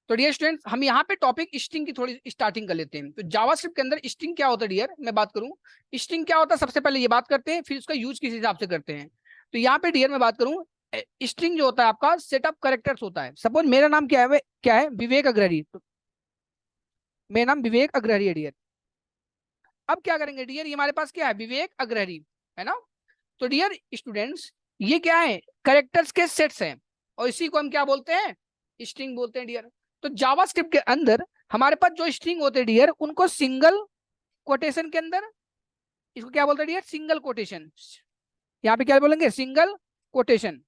तो dear students, हम यहाँ पे टॉपिक स्ट्रिंग की थोड़ी स्टार्टिंग कर लेते हैं। तो जावास्क्रिप्ट के अंदर स्ट्रिंग क्या होता है डियर, मैं बात करूँ स्ट्रिंग क्या होता है, सबसे पहले ये बात करते हैं, फिर उसका यूज किस हिसाब से करते हैं। तो यहाँ पे डियर मैं बात करूँ, स्ट्रिंग जो होता है आपका सेटअप करेक्टर्स होता है। सपोज मेरा नाम क्या है विवेक अग्रहरी, तो मेरा नाम विवेक अग्रहरी है डियर। अब क्या करेंगे डियर, ये हमारे पास क्या है विवेक अग्रहरी, है ना। तो डियर स्टूडेंट्स, ये क्या है करेक्टर्स के सेट्स हैं, और इसी को हम क्या बोलते हैं स्ट्रिंग बोलते हैं डियर। तो जावास्क्रिप्ट के अंदर हमारे पास जो स्ट्रिंग होते हैं डियर, उनको सिंगल कोटेशन के अंदर, इसको क्या बोलते हैं डियर सिंगल कोटेशन, यहाँ पे क्या बोलेंगे सिंगल कोटेशन।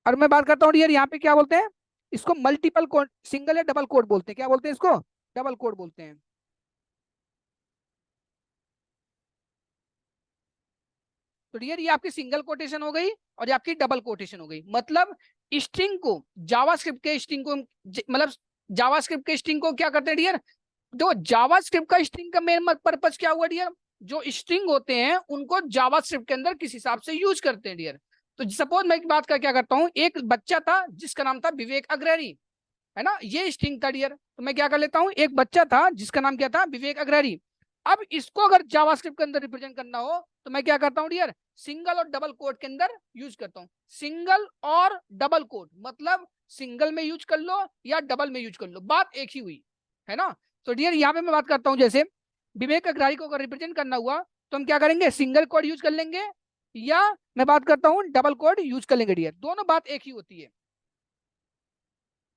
और मैं बात करता हूँ डियर यहाँ पे क्या बोलते हैं, इसको मल्टीपल कोड, सिंगल या डबल कोड बोलते हैं, क्या बोलते हैं इसको डबल कोड बोलते हैं। तो डियर ये आपकी सिंगल कोटेशन हो गई और ये आपकी डबल कोटेशन हो गई। मतलब स्ट्रिंग को, जावास्क्रिप्ट के स्ट्रिंग को मतलब जावास्क्रिप्ट के स्ट्रिंग को क्या करते हैं डियर, जो जावास्क्रिप्ट का स्ट्रिंग का मेन पर्पज क्या हुआ डियर, जो स्ट्रिंग होते हैं उनको जावास्क्रिप्ट के अंदर किस हिसाब से यूज करते हैं डियर। तो सपोज मैं एक बात का क्या करता हूँ, एक बच्चा था जिसका नाम था विवेक अग्रहरी, है ना, ये स्ट्रिंग था डियर। तो मैं क्या कर लेता हूँ, एक बच्चा था जिसका नाम क्या था विवेक अग्रहरी। अब इसको अगर जावास्क्रिप्ट के अंदर रिप्रेजेंट करना हो तो मैं क्या करता हूँ डियर, सिंगल और डबल कोट के अंदर यूज करता हूँ। सिंगल और डबल कोट मतलब सिंगल में यूज कर लो या डबल में यूज कर लो, बात एक ही हुई, है ना। तो डियर यहाँ पे मैं बात करता हूँ, जैसे विवेक अग्रहरी को अगर रिप्रेजेंट करना हुआ तो हम क्या करेंगे सिंगल कोड यूज कर लेंगे, या मैं बात करता हूँ डबल कोड यूज कर लेंगे डियर, दोनों बात एक ही होती है।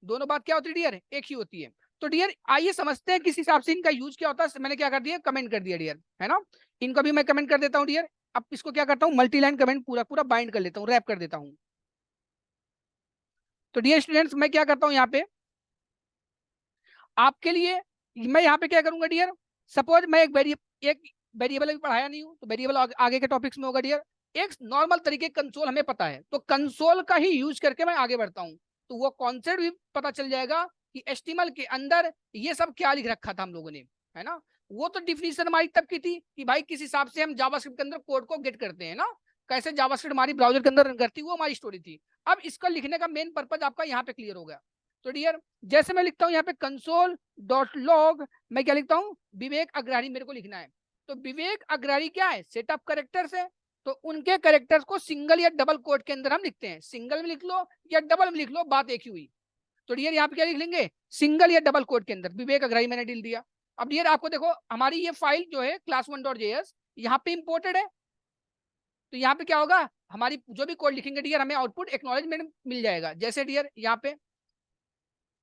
दोनों बात क्या होती है डियर, एक ही होती है। तो डियर आइए समझते हैं किस हिसाब से इनका यूज क्या होता है। मैंने क्या कर दिया कमेंट कर दिया डियर, है ना। इनका भी मैं कमेंट कर देता हूँ डियर। अब इसको क्या करता हूँ मल्टी लाइन कमेंट पूरा पूरा बाइंड कर लेता हूँ, रैप कर देता हूँ। तो डियर स्टूडेंट्स मैं क्या करता हूँ यहाँ पे आपके लिए, मैं यहाँ पे क्या करूंगा डियर, सपोज मैं एक वेरिएबल अभी पढ़ाया नहीं हूँ तो वेरिएबल आगे के टॉपिक्स में होगा डियर। एक नॉर्मल तरीके कंसोल हमें पता है, तो कंसोल का ही यूज करके मैं आगे बढ़ता हूँ। तो वो कॉन्सेप्ट भी पता चल जाएगा कि एचटीएमएल के अंदर ये सब क्या लिख रखा था हम लोगों ने, है ना। वो तो डिफिनीशन हमारी तब की थी कि भाई किस हिसाब से हम जावास्क्रिप्ट के अंदर कोड को गेट करते हैं ना, कैसे जावास्क्रिप्ट हमारी ब्राउजर के अंदर रन करती है, वो हमारी स्टोरी थी। अब इसका लिखने का मेन पर्पज आपका यहाँ पे क्लियर हो गया। तो डियर जैसे मैं लिखता हूँ यहाँ पे कंसोल डॉट लॉग, मैं क्या लिखता हूँ विवेक अग्रहरी मेरे को लिखना है। तो विवेक अग्रहरी क्या है सेटअप करेक्टर्स है, तो उनके करेक्टर्स को सिंगल या डबल कोट के अंदर हम लिखते हैं, सिंगल में लिख लो या डबल में लिख लो, बात एक ही हुई। तो डियर यहाँ पे क्या लिख लेंगे सिंगल या डबल कोट के अंदर विवेक अग्रहरी मैंने डिल दिया। अब डियर आपको देखो हमारी ये फाइल जो है class1.js यहाँ पे इंपोर्टेड है। तो यहाँ पे क्या होगा, हमारी जो भी कोड लिखेंगे डियर हमें आउटपुट एक्नॉलेजमेंट मिल जाएगा। जैसे डियर यहाँ पे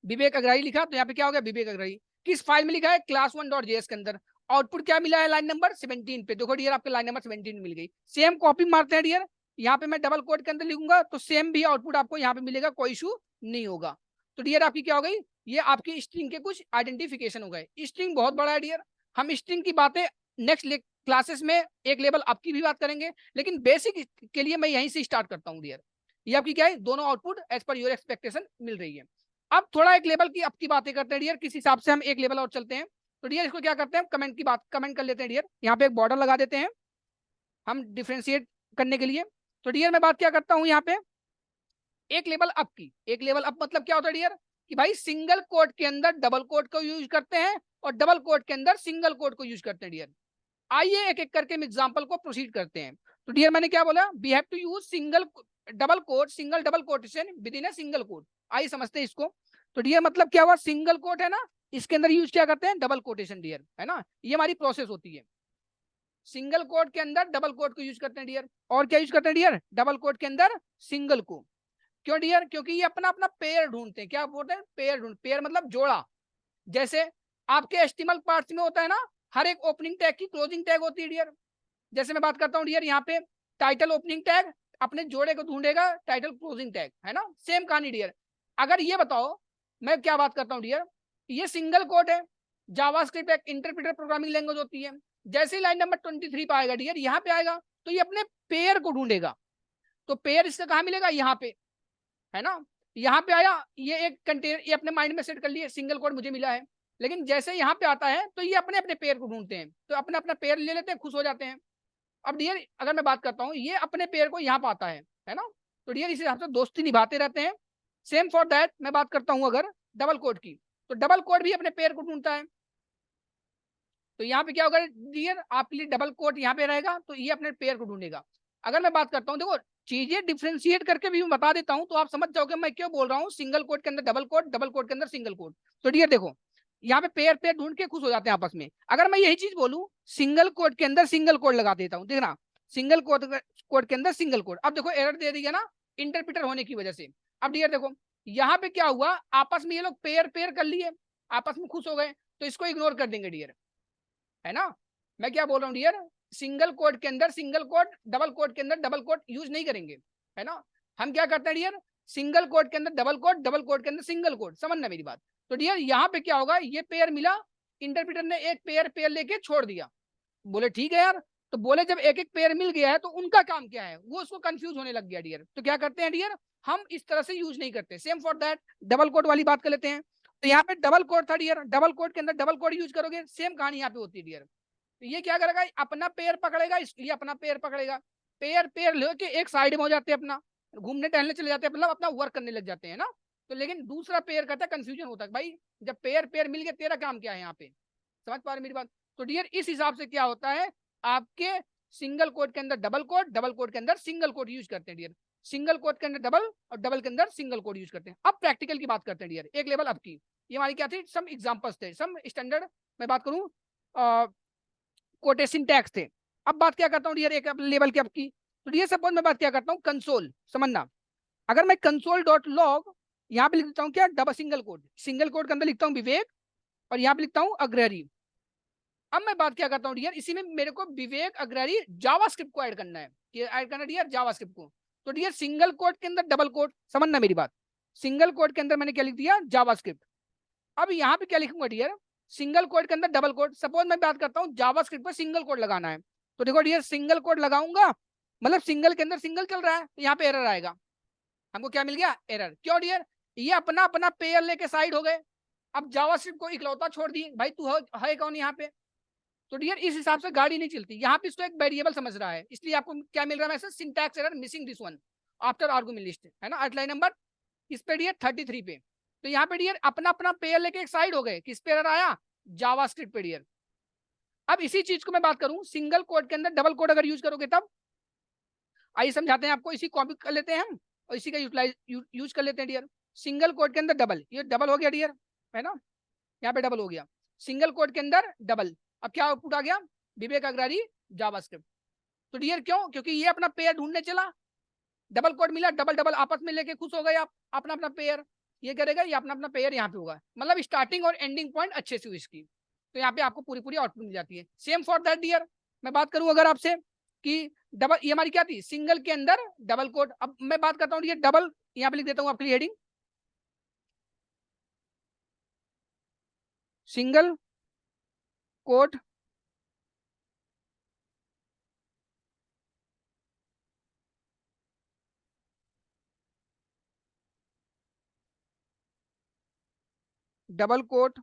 विवेक अग्रही लिखा तो यहाँ पे क्या हो गया विवेक अग्रही, किस फाइल में लिखा है class1.js के अंदर। आउटपुट क्या मिला है लाइन नंबर 17 पे, देखो डियर आपके लाइन नंबर 17 मिल गई। सेम कॉपी मारते हैं डियर, यहाँ पे मैं डबल कोड के अंदर लिखूंगा तो सेम भी आउटपुट आपको यहाँ पे मिलेगा, कोई इशू नहीं होगा। तो डियर आपकी क्या हो गई, ये आपकी स्ट्रिंग के कुछ आइडेंटिफिकेशन हो गए। स्ट्रिंग बहुत बड़ा है डियर, हम स्ट्रिंग की बातें नेक्स्ट क्लासेस में एक लेवल आपकी भी बात करेंगे, लेकिन बेसिक के लिए मैं यहीं से स्टार्ट करता हूँ डियर। ये आपकी क्या है दोनों output as per your expectation मिल रही है। अब थोड़ा एक लेवल की आपकी बातें करते हैं डियर, किस हिसाब से हम एक लेवल और चलते हैं। तो डियर इसको क्या करते हैं कमेंट की बात कमेंट कर लेते हैं डियर, यहाँ पे एक बॉर्डर लगा देते हैं हम डिफ्रेंशिएट करने के लिए। तो डियर मैं बात क्या करता हूँ यहाँ पे एक लेवल अप की, एक लेवल अप मतलब क्या होता है डियर कि भाई सिंगल कोड के अंदर डबल कोड को यूज करते हैं और डबल कोड के अंदर सिंगल कोड को यूज करते हैं डियर। आइए एक एक करके हम एग्जांपल को प्रोसीड करते हैं। तो डियर मैंने क्या बोला, we have to use single double quote, single double quotation within a single quote. आइए समझते हैं इसको। तो डियर मतलब क्या हुआ, सिंगल कोट है ना, इसके अंदर यूज क्या करते हैं डबल कोटेशन डियर, है ना, ये हमारी प्रोसेस होती है। सिंगल कोट के अंदर डबल कोट को यूज करते हैं डियर, और क्या यूज करते हैं डियर डबल कोट के अंदर सिंगल को। क्यों डियर, क्योंकि ये अपना अपना पेयर ढूंढते हैं, क्या बोलते हैं पेयर ढूंढ, पेयर मतलब जोड़ा। जैसे आपके एचटीएमएल पार्ट्स में होता है ना, हर एक ओपनिंग टैग की क्लोजिंग टैग होती है डियर। जैसे मैं बात करता हूँ डियर यहाँ पे टाइटल ओपनिंग टैग अपने जोड़े को ढूंढेगा टाइटल क्लोजिंग टैग, है ना, सेम कहानी डियर। अगर ये बताओ मैं क्या बात करता हूँ डियर, ये सिंगल कोड है, जावास्क्रिप्ट एक इंटरप्रेटर प्रोग्रामिंग लैंग्वेज होती है। जैसे ही लाइन नंबर 23 पे आएगा डियर यहाँ पे आएगा तो ये अपने पेयर को ढूंढेगा। तो पेयर इसका कहाँ मिलेगा यहाँ पे, है ना। यहाँ पे आया ये एक कंटेनर, ये अपने माइंड में सेट कर लिए सिंगल कोड मुझे मिला है, लेकिन जैसे यहाँ पे आता है तो ये अपने अपने पेयर को ढूंढते हैं, तो अपने अपना पेयर ले लेते हैं, खुश हो जाते हैं। अब डियर अगर मैं बात करता हूँ ये अपने पेयर को यहाँ पाता है ना, तो डियर इस हिसाब से दोस्ती निभाते रहते हैं, सेम फॉर दैट मैं बात करता हूं अगर डबल कोट की, तो डबल कोट भी अपने पेयर को ढूंढता है। तो यहाँ पे क्या होगा डियर, आपके लिए डबल कोट यहाँ पे रहेगा, तो ये अपने पेयर को ढूंढेगा। अगर मैं बात करता हूँ, देखो चीजें डिफ्रेंशिएट करके भी मैं बता देता हूँ, तो आप समझ जाओगे मैं क्यों बोल रहा हूँ सिंगल कोट के अंदर डबल कोट, डबल कोट के अंदर सिंगल कोट। तो डियर देखो, यहाँ पे पेयर पेयर ढूंढ के खुश हो जाते हैं आपस में। अगर मैं यही चीज बोलूँ सिंगल कोट के अंदर सिंगल कोट लगा देता हूँ, देखना सिंगल कोट के अंदर सिंगल कोट, अब देखो एरर दे दिया ना इंटरप्रिटर होने की वजह से। अब डियर देखो यहाँ पे क्या हुआ, आपस में ये लोग पेयर पेयर कर लिए, आपस में खुश हो गए, तो इसको इग्नोर कर देंगे डियर, है ना। मैं क्या बोल रहा हूँ डियर, सिंगल कोट के अंदर सिंगल कोट, डबल कोट के अंदर डबल कोट यूज नहीं करेंगे, है ना। हम क्या करते हैं डियर, सिंगल कोट के अंदर डबल कोट, डबल कोट के अंदर सिंगल कोट, समझना मेरी बात। तो डियर यहाँ पे क्या होगा, ये पेयर मिला, इंटरप्रेटर ने एक पेयर पेयर लेके छोड़ दिया, बोले ठीक है यार। तो बोले जब एक एक पेयर मिल गया है तो उनका काम क्या है, वो उसको कंफ्यूज होने लग गया डियर। तो क्या करते हैं डियर, हम इस तरह से यूज नहीं करते। Same for that double quote वाली बात कर लेते हैं। तो यहाँ पे डबल कोट था डियर, डबल कोट के अंदर डबल कोट यूज करोगे, सेम कहानी यहाँ पे होती है डियर। तो ये क्या करेगा, अपना पेयर पकड़ेगा, ये अपना पेयर पकड़ेगा, पेयर पेयर लेके एक साइड में हो जाते हैं, अपना घूमने टहलने चले जाते हैं, मतलब अपना वर्क करने लग जाते हैं ना। तो लेकिन दूसरा पेयर कहता है, कंफ्यूजन होता है भाई, जब पेयर पेयर मिल गया तेरा काम क्या है यहाँ पे, समझ पा रहे मेरी बात। तो डियर इस हिसाब से क्या होता है, आपके सिंगल कोट के अंदर डबल कोट, डबल कोट के अंदर सिंगल कोट यूज करते हैं डियर, सिंगल कोट के अंदर डबल और डबल के अंदर सिंगल कोट यूज करते हैं। अब प्रैक्टिकल की बात करते हैं डियर, एक लेवल अप की। ये हमारी क्या थी, सम एग्जांपल्स थे, सम स्टैंडर्ड मैं बात करूं कोटेशन टैक्स थे। अब बात क्या करता हूँ डियर एक लेवल की आपकी। तो डियर सपोज मैं बात क्या करता हूँ कंसोल, समझना। अगर मैं कंसोल डॉट लॉग यहाँ पे लिख देता हूँ क्या, double single code, single code के अंदर लिखता हूँ विवेक, और यहाँ पे लिखता हूँ अग्रहरी। अब मैं बात क्या करता हूँ डियर, इसी में मेरे को विवेक अग्रहरी जावास्क्रिप्ट को ऐड करना है, कि ऐड करना डियर जावास्क्रिप्ट को। तो डियर सिंगल कोड के अंदर डबल कोड, समझना मेरी बात, सिंगल कोड के अंदर मैंने क्या लिख दिया, जावास्क्रिप्ट। अब यहाँ पे क्या लिखूंगा डियर, सिंगल कोड के अंदर डबल कोड। सपोज मैं बात करता हूँ जावास्क्रिप्ट पर सिंगल कोड लगाना है, तो देखो डियर सिंगल कोड लगाऊंगा, मतलब सिंगल के अंदर सिंगल चल रहा है, तो यहाँ पे एरर आएगा। हमको क्या मिल गया, एरर। क्यों डियर, ये अपना अपना पेयर लेके साइड हो गए, अब जावास्क्रिप्ट को इकलौता छोड़ दिए, भाई तू है कौन यहाँ पे। तो डियर इस हिसाब से गाड़ी नहीं चलती। यहाँ पे इसको एक वेरिएबल समझ रहा है, इसलिए आपको क्या मिल रहा है message, syntax error missing this one after argument list, है ना, आउटलाइन नंबर इस पे डियर 33 पे। तो यहाँ पे डियर अपना अपना पेयर लेके एक साइड हो गए, किस पे एरर आया, जावास्क्रिप्ट पे डियर। अब इसी चीज को मैं बात करूं सिंगल कोड के अंदर डबल कोड अगर यूज करोगे तब, आइए समझाते हैं आपको, इसी कॉपी कर लेते हैं हम और इसी का यूज कर लेते हैं डियर। सिंगल कोड के अंदर डबल, ये डबल हो गया डियर, है ना, यहाँ पे डबल हो गया, सिंगल कोड के अंदर डबल। अब क्या आउटपुट आ गया, विवेक अग्रहरी जावास्क्रिप्ट। तो डियर क्यों, क्योंकि ये अपना पेयर ढूंढने चला, डबल कोड मिला, डबल डबल आपस में लेके खुश हो गए आप, अपना अपना पेयर ये करेगा, ये अपना अपना पेयर यहाँ पे होगा, मतलब स्टार्टिंग और एंडिंग पॉइंट अच्छे से हुई इसकी। तो यहाँ पे आपको पूरी पूरी आउटपुट मिल जाती है। सेम फॉर दैट डियर मैं बात करूं अगर आपसे कि डबल, ये हमारी क्या थी, सिंगल के अंदर डबल कोड। अब मैं बात करता हूँ ये डबल, यहाँ पे लिख देता हूँ आपके लिए heading, single quote double quote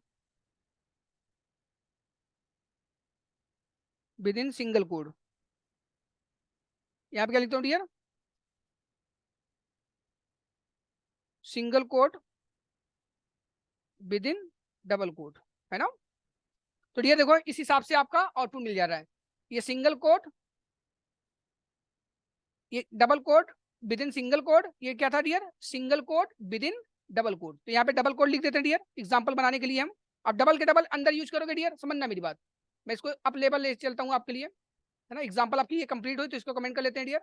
within single quote. यहाँ पे क्या लिखता हूँ dear, single quote within double quote, है ना। तो डियर देखो इस हिसाब से आपका आउटपुट मिल जा रहा है, ये सिंगल कोड, ये double quote within single quote, ये क्या था dear, single quote within double quote. तो यहाँ पे डबल कोड लिख देते हैं डियर एग्जांपल बनाने के लिए हम। अब डबल के डबल अंदर यूज करोगे डियर, समझना मेरी बात, मैं इसको अप लेवल ले चलता हूँ आपके लिए, है ना। एग्जांपल आपकी ये कंप्लीट हुई तो इसको कमेंट कर लेते हैं डियर।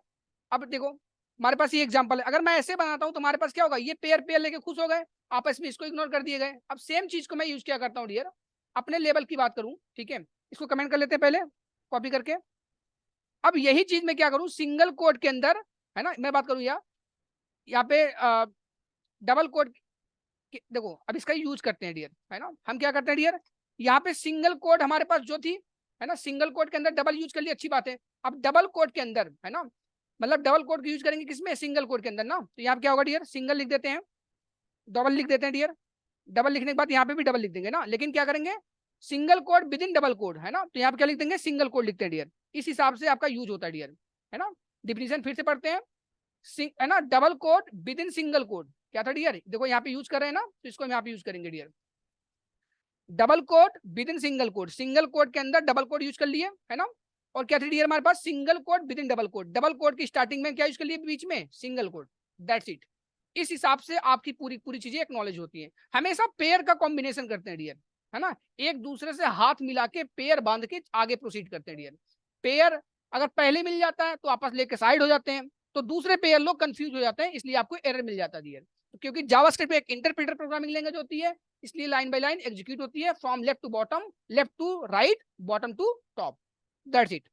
अब देखो हमारे पास ये एग्जांपल है, अगर मैं ऐसे बनाता हूँ तो हमारे पास क्या होगा, ये पेयर पेयर लेके खुश हो गए, आपस में इसको इग्नोर कर दिए गए। अब सेम चीज को मैं यूज क्या करता हूँ डियर, अपने लेवल की बात करूँ, ठीक है, इसको कमेंट कर लेते हैं पहले कॉपी करके। अब यही चीज मैं क्या करूँ सिंगल कोड के अंदर, है ना, मैं बात करूँ यहाँ पे डबल कोड, देखो अब इसका यूज करते हैं डियर, है ना। हम क्या करते हैं डियर, यहाँ पे सिंगल कोड हमारे पास जो थी, है ना, सिंगल कोड के अंदर डबल यूज कर लिया, अच्छी बात है। अब डबल कोड के अंदर, है ना, मतलब डबल कोड यूज करेंगे किसमें, सिंगल कोड के अंदर ना। तो यहाँ पे क्या होगा डियर, सिंगल लिख देते हैं, डबल लिख देते हैं डियर, डबल लिखने के बाद यहाँ पे भी डबल लिख देंगे ना, लेकिन क्या करेंगे, single quote within double quote, है ना। तो यहाँ पे क्या लिख देंगे, सिंगल कोड लिखते हैं डियर। इस हिसाब से आपका यूज होता है डियर, है ना। डिफिनीशन फिर से पढ़ते हैं, है ना, double quote within single code, क्या था डियर, देखो यहाँ पे यूज कर रहे हैं ना, तो इसको हम यहाँ पे यूज करेंगे dear. Double quote within single quote, single quote के अंदर डबल कोट यूज कर लिए है ना। और क्या था डियर हमारे पास, single quote within double quote, double quote की स्टार्टिंग में क्या यूज कर लिए, बीच में सिंगल कोट, दैट्स इट। इस हिसाब से आपकी पूरी पूरी चीजें एक्नॉलेज होती हैं। हमेशा पेयर का कॉम्बिनेशन करते हैं डियर, है ना, एक दूसरे से हाथ मिला के पेयर बांध के आगे प्रोसीड करते हैं डियर। पेयर अगर पहले मिल जाता है तो आपस लेके साइड हो जाते हैं, तो दूसरे पेयर लोग कंफ्यूज हो जाते हैं, इसलिए आपको एरर मिल जाता है डियर। तो क्योंकि जावास्क्रिप्ट एक इंटरप्रेटर प्रोग्रामिंग लैंग्वेज होती है, इसलिए लाइन बाय लाइन एग्जीक्यूट होती है, from left to bottom, left to right, bottom to top, that's it.